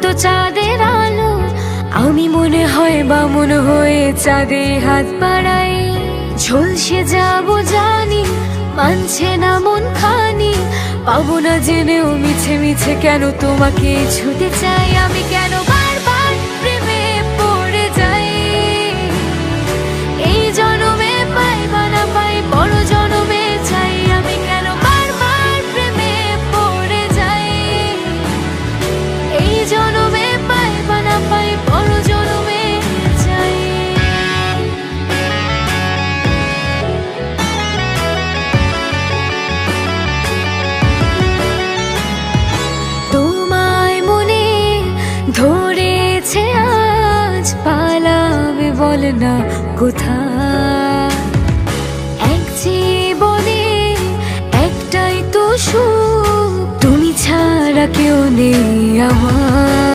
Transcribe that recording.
তো চাঁদের আলো আমি মনে হয় বামুন হয়ে চাঁদে হাত বাড়াই। ঝলসে যাব জানি মানছে না মন খানি, পাবো না জেনেও মিছে মিছে কেন তোমাকে ছুতে চাই। আমি কেন বারবার প্রেমে পড়ে যাই, এই জনমে পাই বা না পাই বড় জনমে চাই। আমি কেন বারবার প্রেমে পড়ে যাই, এই জনমে পাই বা না পাই বড় জনমে চাই। তোমায় মনে ধরেছে আজ, পালাবে বল না কোথায়। এক জীবনে একটাই তো সুখ, তুমি ছাড়া কেউ নেই আমার।